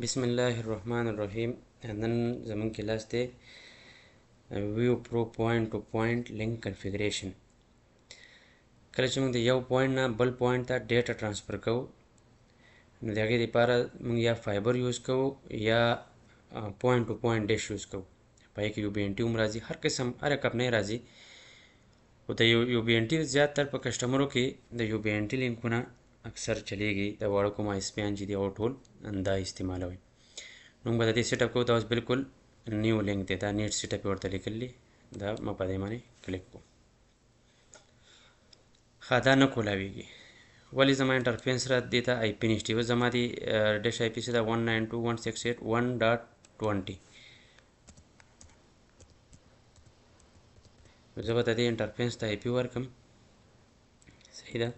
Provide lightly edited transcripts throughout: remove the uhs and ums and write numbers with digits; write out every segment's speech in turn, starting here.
बिस्मिल्लाहिर्रहमानिर्रहीम नन ज़मीन क्लास थे view pro point two point link configuration कल چې موږ د یو پوینټ نه بل پوینټ ته ډیټا ټرانسفر کوو نو د هغې لپاره موږ یا فایبر یوز کوو یا پوینټ ټو پوینټ ډیش یوز کوو په هغې کې یو بي ان ټي هم راځي هر قسم هر کمپنۍ راځي خو د یو بي ان ټي زیاتتر په کسټمرو کې د یو بي ان ټي لینکونه اکثر چلیږي د واړه کوم آیسپیان چې دي هغه ټول دا استعمالوي نو موږ به د دې سیټ اپ کوو دا اوس بالکل نیو لینک دی دا نیټ سیټ اپ یې ورته لیکلی دا ما په دې باندې کلیک کوم ښه دا نه کولاویږي ولې زما انټرفیس را دې ته آی پی نشته اوس زما دې ډیش آی پی څه ده 192.168.1.20 زه به د دې انټرفیس ته آی پی ورکړم صحیح ده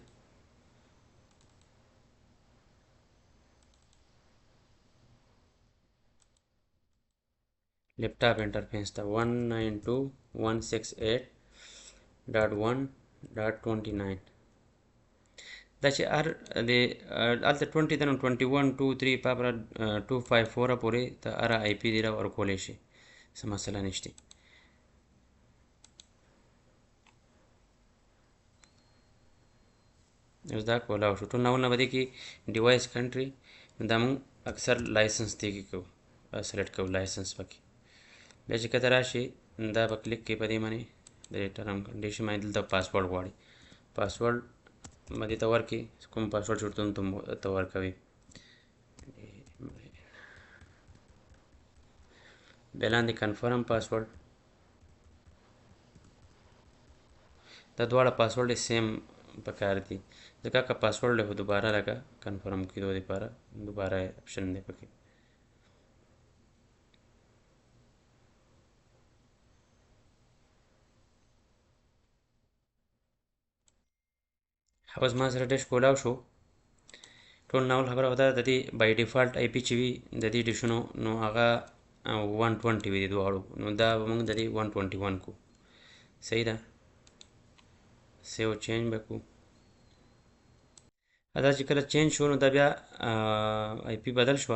لیپټاپ انټرفیس ته 192.168.1.29 دا چې هر د هلته 20 ده نو 21 2 3 پاپره 254 پورې ته هر آی پی دی را ورکولی شي څه مسله نشته اوس دا کولاو شو ټول ناولونه به دې کې ډیوایس کنټري دا مونږ اکثر لایسنس دې کې کوو سلیکټ کوو لایسنس پکې بیا چې کته راشي دا به کلیک کې په دې باندې د ټرم کنډیشن باندې دلته پاسورډ غواړي پاسورډ به دې ته ورکړي کوم پاسورډ چې ورته ته ورکوي بیا لاندې کنفرم پاسورډ دا دواړه پاسورډ یې سیم پکار دي ځکه که پاسورډ له دوباره لکه کنفرم کېدو لپاره دوباره اپشن دی پکې اوس ما سره ډیش کولاو شو ټول ناول خبره ودا د دې بای ډیفالت آی پی چې وي د دې ډیشونو نو هغه 120 وي دواړو نو دا موږ د دې 121 کو صحیح ده سیو چینج وکړو دا چې کله چینج شو نو دا بیا آی پی بدل شو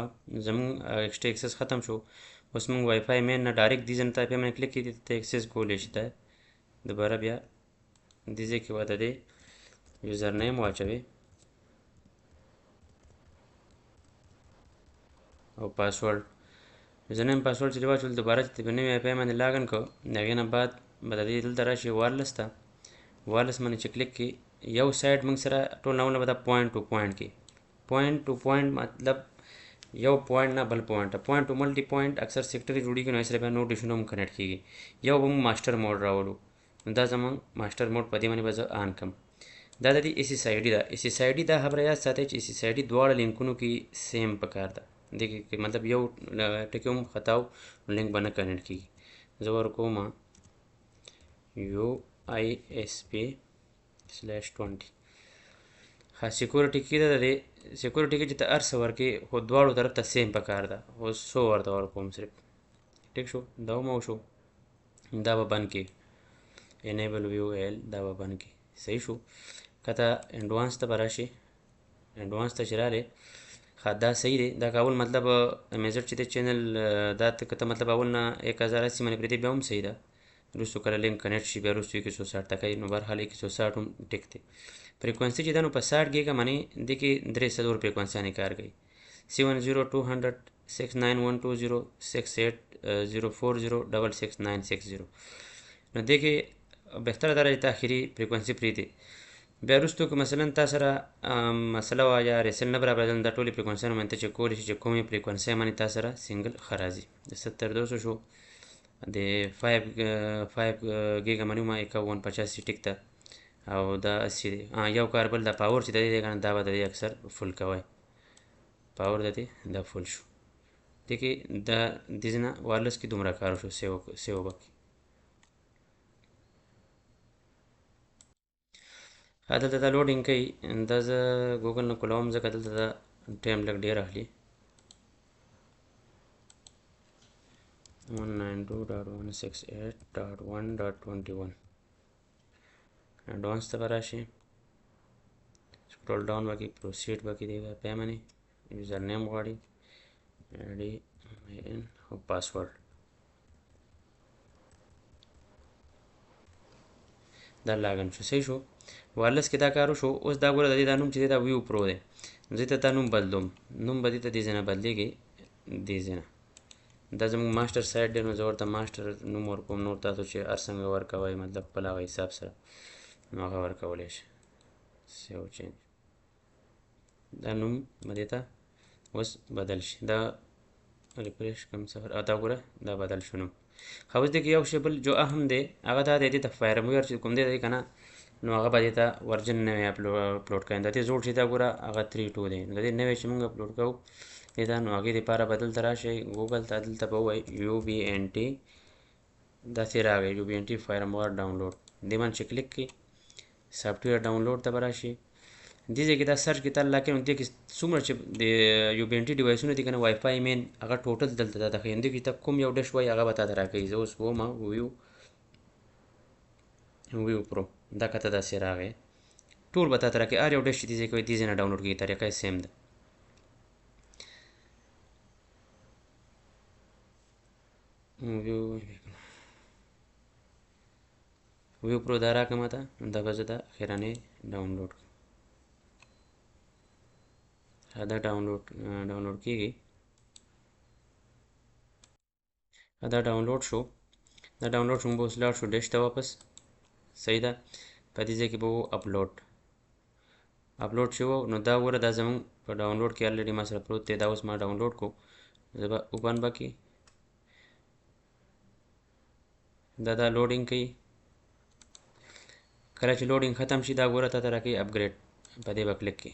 زموږ ایکسټرا ایکسس ختم شو اوس موږ وای فای مین نه ډایرکټ دې ځای ته په من کلیک کړي ته ایکسس کولی شي ته دوباره بیا دې ځای کې وته دی یوزر نیم واچوي او پاسورډ یوزر نیم پاسورډ چې واچول دوباره چې په نوې آی پی باندې لاګن کو هغې نه بعد به د دې دلته راشي وایرلس ته وایرلس باندې چې کلیک کړي یو سایډ موږ سره ټول ناولونه به دا پوینټ ټو پوینټ کې پوینټ ټو پوینټ مطلب یو پوینټ نه بل پوینټ پوینټ ټو ملټي پوینټ اکثر سیکټري جوړیږي نو سره بیا نور ډیشونه هم کنیکټ کیږي یو به موږ ماسټر موډ راوړو نو دا زموږ ماسټر موډ په دې باندې به زه آن کړم دا د دې اس اس آی ډي ده اس اس آی ډي دا خبره یاد ساتئ چې اس اس آی ډي دواړه لینکونو کې سیم پکار ده دې کې مطلب یو ټکی هم خطاو لینک به نه کنیکټ کیږي زه ورکوم یو آی اس پی /20 ها سکیورټي کې ده د سکیورټي کې چې ته هر څه ورکې خو دواړو طرف ته سیم پکار ده اوس څو ورته ورکوم صرف ټیک شو دا هم شو دا به بند کې انیبل ویو ایل دا به بند کې صحیح شو کته انډوانس ته به راشي انډوانس ته چې راغلی ښه دا صحیح دی دا کول مطلب میزر چې د چینل دا کته مطلب اول نه 1080 باندې پرې دی بیا هم صحیح ده وروستو کله لینک کنیکټ شي بیا وروستو 160 ته کوي نو بهرحال 160 هم ټیک دی فریکوینسي چې ده نو په 60 ګیګا باندې دې کې 300 فریکوینسیانې کار کوي 7020069120680406690 نو دې کې بهتره درجه ته اخري فریکوینسي پرېږدي بیا وروستو که مثلا تا سره مسله وه یا ریسل نه برابرېدل دا ټولې فریکوینسیانو باندې ته چې کولی شي چې کومې فریکوینسۍ باندې تا سره سنګل ښه راځي د 70200 شو د 5 ګیګا باندې ما 5185 ټیک ده او دا 80 دی یو کار بل دا پاور چې د دې کنه دا به د دې اکثر فل کوي پاور د دې دا فل شو دې کې دا د ځنه وایرلس کې دومره کار شو سیو بک دلته دا لوډینګ کوي دا زه ګوګل نه کولاوم ځکه دلته دا ټایم لږ ډېر اخلي 192.168.1.21 एडवांस ته راشي سکرول ډاون وکړي پروسیډ وکړي دی پیمنه یوزر نیم غواړي आईडी او پاسورډ دا لاګن شو صحیح شو وایرلس کې دا کار وشو اوس دا ګوره د دې دا نوم چې دی دا ویو پرو دی زه ته دا نوم بدلوم نوم به دې ته دې ځای نه بدلېږي دې ځای نه دا زموږ ماسټر سایټ دی نو زه ورته ماسټر نوم ورکوم نور تاسو چې هر څنګه ورکوئ مطلب خپل هغه حساب سره نو هغه ورکولی شي سیو چینج دا نوم به دې ته اوس بدل شي دا ریفریش کوم سفر دا ګوره دا بدل شو نوم خو اوس دې کې یو شی بل جو اهم دی هغه دا دی دې ته فایرمویر چې کوم دی که نه نو هغه به دې ته ورجن نوی اپلوډ کړئ د دې زوړ چې دا ګوره هغه 3.2 دی نو د دې نوی چې موږ اپلوډ کوو دې ته نو هغې دپاره به دلته راشئ ګوګل ته دلته به ووایئ UBNT داسې راغی UBNT فایرمویر ډاونلوډ دې باندې چې کلیک کړئ سافټویر ډاونلوډ ته به راشي دې ځای کې دا سرچ کې تل کې نو دې کې څومره چې د UBNT ډیوایسونه دي که نه وای فای مین هغه ټوټل دلته دا ښیي دې کې ته کوم یو ډش وایي هغه به تا ته راکوي زه اوس ووم ویو پرو دا کته داسې راغی ټول به تا ته راکوي هر یو ډش چې دې ځای کې وایي دې ځای نه ډاونلوډ کېږي طریقه یې سیم ده ویو پرو دا راکړه ماته دا به زه دا اخرانۍ ډاونلوډ کړم دا ډاونلوډ کېږي دا ډاونلوډ شو دا ډاونلوډ شو موږ به اوس لاړ شو ډش ته واپس صحیح ده په دې ځای کې به و اپلوډ چې و نو دا وګوره دا زموږ په ډاونلوډ کې الریډي ما سره پروت دی دا اوس ما ډاونلوډ کو زه به اوپن به کړي دا لوډینګ کوي کله چې لوډینګ ختم شي دا ګوره تا ته راکوي اپګریډ په دې به کلیک کړي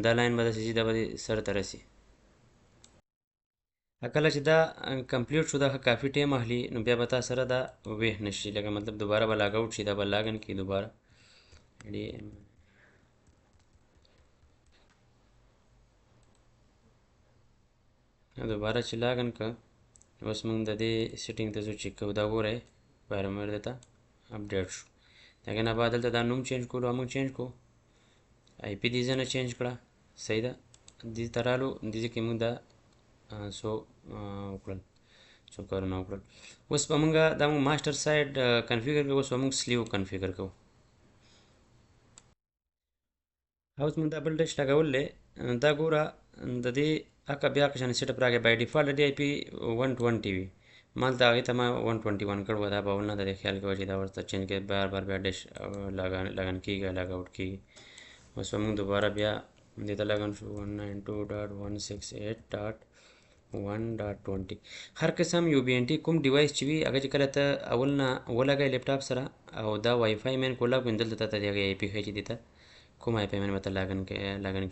دا لاین به داسې ځي دا به سر ته رسي کله چې دا کمپلیټ شو دا کافي ټایم اخلي نو بیا به تا سره دا ویح نشي لکه مطلب دوباره به لاګ آوټ شي دا به لاګن کړي دوباره دوباره چې لاګن که اوس موږ د دې سیټینګ ته ځو چیک کوو دا ګورئ فایرمویر دته اپډیټ شو د هغې نه بعد دلته دا نوم چینج کولو موږ چینج کړو آی پی دې ځای نه چینج کړه صحیح ده دې ته رالو دې ځای کې موږ دا سو وکړل څو کارونه وکړل اوس به موږ دا موږ ماسټر سایټ کنفیګر کوو اوس به موږ سلیو کنفیګر کوو اوس موږ دا بل ډش لګول دی دا ګوره د دې اکه بیا قشان سیټ اپ راغی بای ډیفالت دی آی پی 120 وي مالته هغې ته ما 121 کړ و دا باول نه د دې خیال کوه چې دا ورته چینج کړي بار بار بیا ډش لاګن کېږي لاګ آوټ کېږي اوس به موږ دوباره بیا دې ته لاګن شو 192.168.1.20 هر قسم UBNT کوم ډیوایس چې وي هغه چې کله ته اول نه ولګئ لیپټاپ سره او دا وای فای مین کولا کو دلته ته د هغې آی پی ښیي چې دې ته کوم آی پی مین به ته لاګن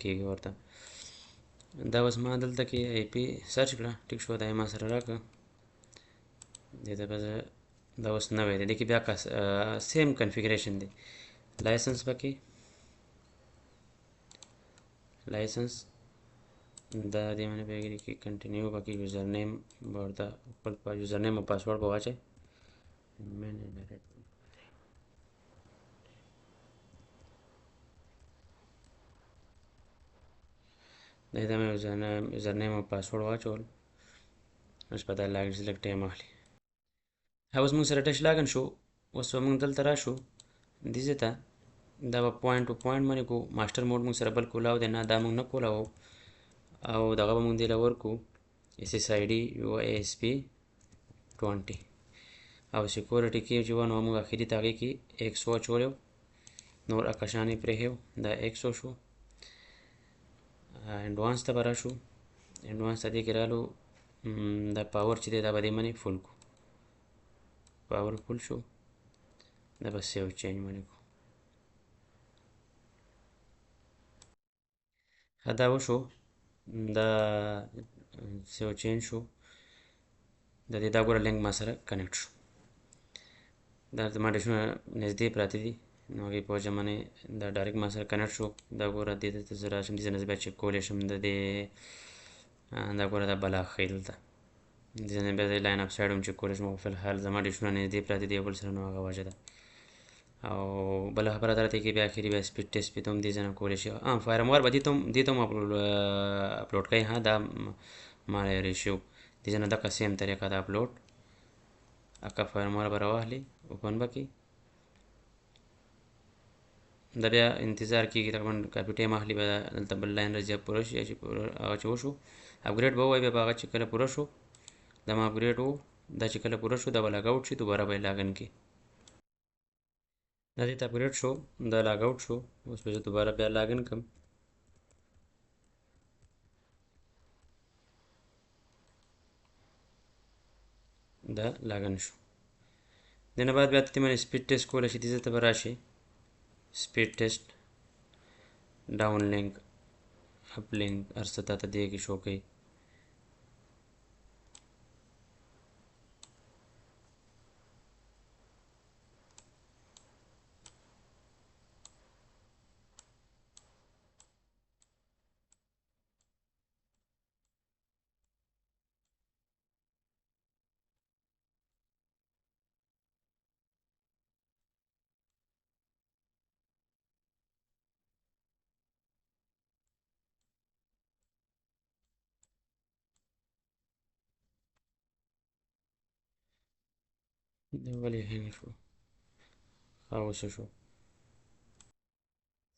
کېږي ورته دا اوس ما دلته کې آی پی سرچ کړه ټیک شو دا یې ما سره راکړه دې ته به زه دا اوس نوی دی دې کې بیا سیم کنفیګریشن دی لایسنس پکې لایسنس دا دې باندې بیا کې کنټینیو پکې یوزر نیم به ورته خپل یوزر نیم او پاسورډ به واچئ دا مې یوزر نیم او پاسورډ واچول اوس په دا لږ ټایم اخلي اوس موږ سره ټچ لاګن شو اوس به موږ دلته راشو دې ځای ته دا به پوینټ ټو پوینټ باندې کوو ماسټر موډ موږ سره بل کولاو دی نه دا موږ نه کولاو او دغه به موږ دې له ورکو SSID UASP 20 او سیکورټي کې چې و نو موږ اخري ته هغې کې 100 اچولی نور اکشان یې پرېښی دا 100 شو انډوانس ته به راشو انډوانس ته دې کې رالو دا پاور چې دی دا به دې باندې فل کو پاور فل شو دا به سیو چینج باندې کو دا وشو دا سیو چینج شو د دې دا ګوره لینک ما سره کنیکټ شو دا زما ډیشونه نږدې پراته دي نو هغې په وجه باندې دا ډایرکټ ما سره کنیکټ شو دا ګوره دې ته زه راشم دې ځای نه زه بیا چک کولی شم د دې دا ګوره دا بلا ښیي دلته دې ځای نه بیا د لاین اپ سایډ هم چک کولی شم خو فی الحال زما ډیشونه نږدې پراته دي یو بل سره نو هغه وجه ده او بله خبره دا راته کې بیا اخري بیا سپیډ ټیسټ پې ته هم دې ځای نه کولی شي فرموار به دې ته هم اپلوډ کوي دا ما لرې شو دې ځای نه دغه سیم طریقه د اپلوډ اکا فرموار به راواخلي اوپن به کړي دا بیا انتظار کېږي تقریبا کافي ټایم اخلي بیا دلته بل لاین راځي پوره شي چې هغه چې وشو اپګریډ به ووایي بیا به هغه چې کله پوره شو دا ما اپګریډ و دا چې کله پوره شو دا به لاګ آوټ شي دوباره به یې لاګن کړي دا دې ته اپګریډ شو دا لاګ آوټ شو اوس به زه دوباره بیا لاګن کړم دا لاګن شو دې نه بعد بیا ته من سپیډ ټیسټ کولی شي دې ځای ته به راشي سپیډ ټیسټ ډاون لینک اپ لینک هر څه تاته دې کې شو کوي دا ولې هینګ شو اوس شو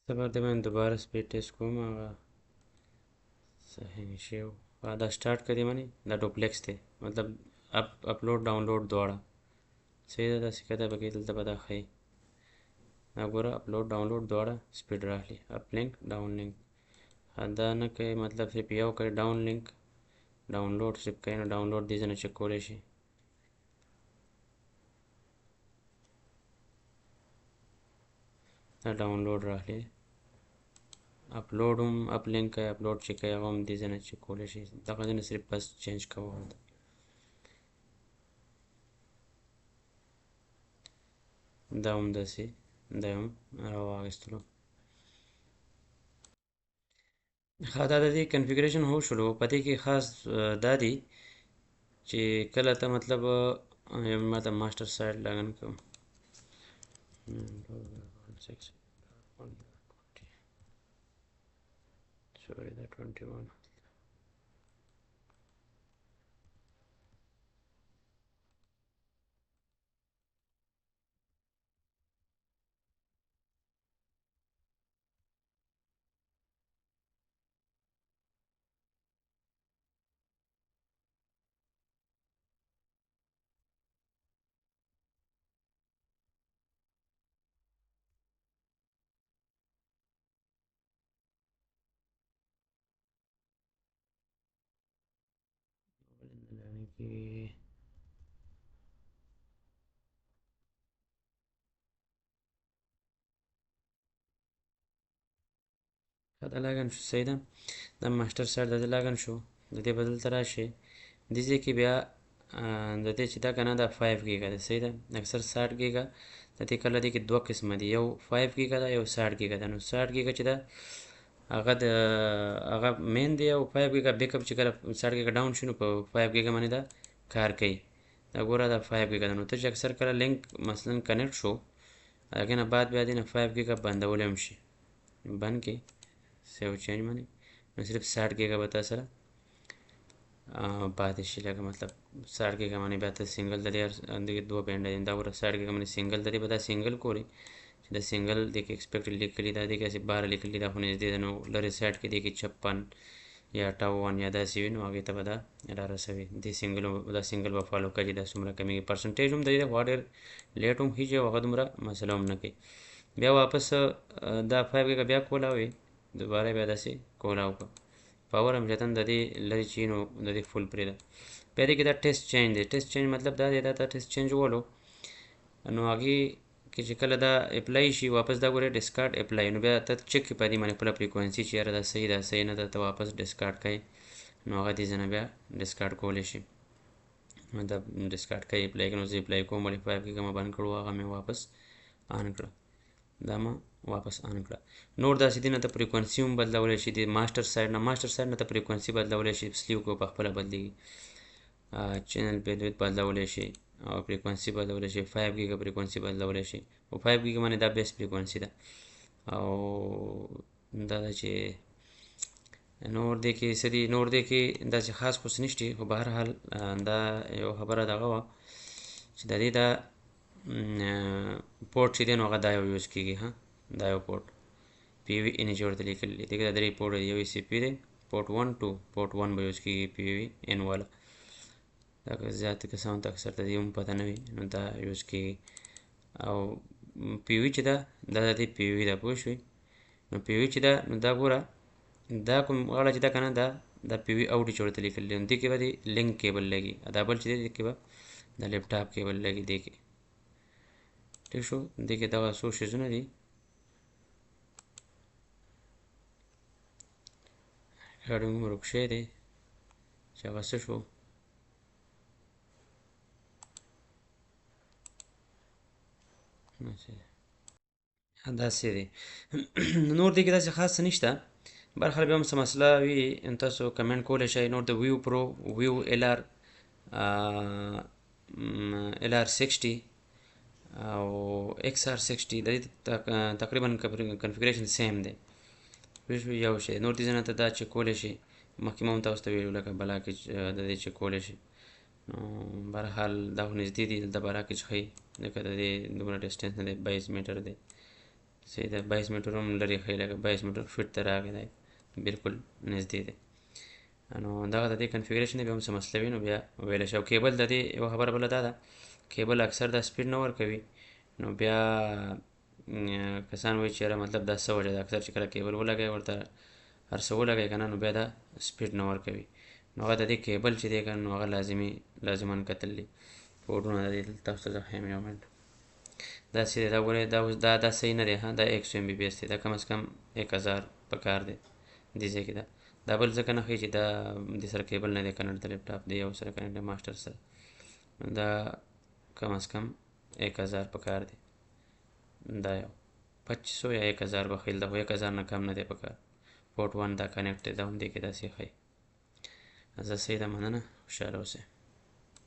صبر دې باندې دوباره سپیډ ټیسټ کوم هغه صحیح شی و دا سٹارټ کړي منی دا ډوپلیکس دی مطلب اپلوډ ډاونلوډ دواړه صحیح ده داسې کده به کې دلته به دا ښیي دا ګوره اپلوډ ډاونلوډ دواړه سپیډ راغلي اپ لینک ډاون لینک دا نه کوي مطلب صرف یو کوي ډاون لینک ډاونلوډ صرف کوي نو ډاونلوډ دې ځای نه چک کولی شي دا ډاونلوډ راغلی اپلوډ هم اپ لینک کوي اپلوډ چې کوي هغه هم دې ځای نه چک کولی شي دغه ځای نه صرف بس چینج کوه دا هم داسې دا هم راواخیستلو ښه دا د دې کنفیګریشن هو شلو په دې کې خاص دا دی چې کله ته مطلب ما ته ماسټر سایډ لاګن کوم sorry that 21 کې دا لاګن شو صحیح ده دا ماسټر سایډ د دې لاګن شو د دې بدل ته راشي دې ځای کې بیا د دې چې دا که نه دا 5 ګیګا ده صحیح ده اکثر 60 ګیګا د دې کله دې کې دوه قسمه دي یو 5 ګیګا ده یو 60 ګیګا ده نو 60 ګیګا چې ده هغه مین دی او 5 ګیګا بیک اپ چې کله 60 ګیګا ډاون شي نو په 5 ګیګا باندې دا کار کوي دا ګوره دا 5 ګیګا ده نو ته چې اکثر کله لینک مثلا کنیکټ شو هغې نه بعد بیا دې نه 5 ګیګا بندولی هم شي بند کې سیو چینج باندې نو صرف 60 ګیګا به تا سره پاتې شي لکه مطلب 60 ګیګا باندې بیا ته سنګل د دې دوه بینډ دي دا ګوره 60 ګیګا باندې سنګل د دې به دا سنګل کولی چې د سنګل د کې ایکسپیکټډ لیکلي دا دې کې چې 12 لیکلي دا خو نږدې ده نو لرې سایډ کې دې کې 56 یا 58 یا داسې وي نو هغې ته به دا رارسوي دې سنګل به فالو کوي دا څومره کمیږي پرسنټیج هم د دې خوا ډېر لیټ هم خیږي او هغه دومره مسله هم نه کوي بیا واپس دا 5 ګیګا بیا کولاوي دوباره بیا داسې کولاو کړه پاور هم چېرته د دې لرې چې نو د دې فل پرېږده بیا دې کې دا ټیسټ چینج دی ټیسټ چینج مطلب دا دی دا ته ټیسټ چینج ولو نو هغې کې چې کله دا اپلای شي واپس دا ګورې ډسکارډ اپلای نو بیا ته چک کړي په دې باندې خپله فریکوینسي چې یاره دا صحیح نه ده ته واپس ډسکارډ کوي نو هغه دې ځای نه بیا ډسکارډ کولی شي دا ډسکارډ کوي اپلای کوي نو زه اپلای کوم ولې 5 ګیګا مې بند کړو هغه مې واپس آن کړه دا ما واپس آن کړه نور داسې دي نه ته فریکوینسي هم بدلولی شي د ماسټر سایډ نه ته فریکوینسي بدلولی شي سلیو کو په خپله بدلېږي چینل بیندویت بدلولی شي او فریکوینسي بدلولی شي 5 ګیګا فریکوینسي بدلولی شي او 5 ګیګ باندې دا بیس فریکوینسي ده او دا ده چې نور دې کې څه دي نور دې کې داسې خاص خو څه نشته خو بهرحال دا یو خبره دغه وه چې د دې دا پورټ چې دی نو هغه دا یو یوز کېږي ها دا یو پورټ پی وي ان چې ورته لیکل دي دغه درې پورټ دی یو سی پی دی پورټ 1 2 پورټ 1 به یوز کېږي پی وي ان والا دا که زیات کسانو ته اکثر ته دې هم پته نه وي نو دا یوز کېږي او پی وي چې ده دا د دې پی وي ده پوه شوې نو پی وي چې ده نو دا ګوره دا کوم غاړه چې ده که نه دا پی وي اوډي چې ورته لیکل دي نو دې کې به دې لینک کیبل لګي دا بل چې دی دې کې به د لیپټاپ کیبل لګي دې کې ٹھیک شو دې کې دغه څو شیزونه دي ریکارډینګ مې ورک شوی دی چې هغه څه شو داسې دی نور دې کې داسې خاص څه نشته برخلاف بیا هم څه مسله وي تاسو کمنټ کولی شئ نور د ویو پرو ویو ال آر 60 او ایکس آر 60 د دې تقریبا کنفیګریشن سیم دی یو شی نور دې ځینې ته دا چې کولی شي مخکې مو هم تاسو ته ویلو لکه بلا کې د دې چې کولی شي نو بهرحال دا خو نږدې دي دلته بلا کې چې ښایي ځکه د دې دومره ډسټنس نه دی 22 میټر دی صحیح ده 22 میټر هم لرې ښایي لکه 22 میټر فټ ته راغی دی بالکل نږدې دی نو دغه د دې کنفیګریشن بیا هم څه مسله وي نو بیا ویلی شي او کیبل د دې یوه خبره بله دا ده کیبل اکثر دا سپیډ نه ورکوي نو بیا کسان وایي چې یاره مطلب دا څه وجه ده اکثر چې کله کیبل ولګوي ورته هر څه ولګوي که نه نو بیا دا سپیډ نه ورکوي نو هغه د دې کیبل چې دی که نو هغه لازما کتل دي پورټونه د دې تاسو ته زه ښیم یو منټ داسې دی دا ګورئ دا صحیح نه دی ها دا 100 MBPS دی دا کم از کم 1000 پکار دی دې ځای کې دا بل ځکه نه ښایي چې دا دې سره کیبل نه دی کنیکټ د لیپټاپ دی یو سره کنیکټ دی ماسټر سره دا کم از کم 1000 پکار دی دا یو 2500 یا 1000 بخیل ده خو 1000 نه کم نه دی پکار پورټ 1 دا کنیکټ دی دا هم دې کې داسې ښایي زه صحیح ده مننه خوشحاله اوسئ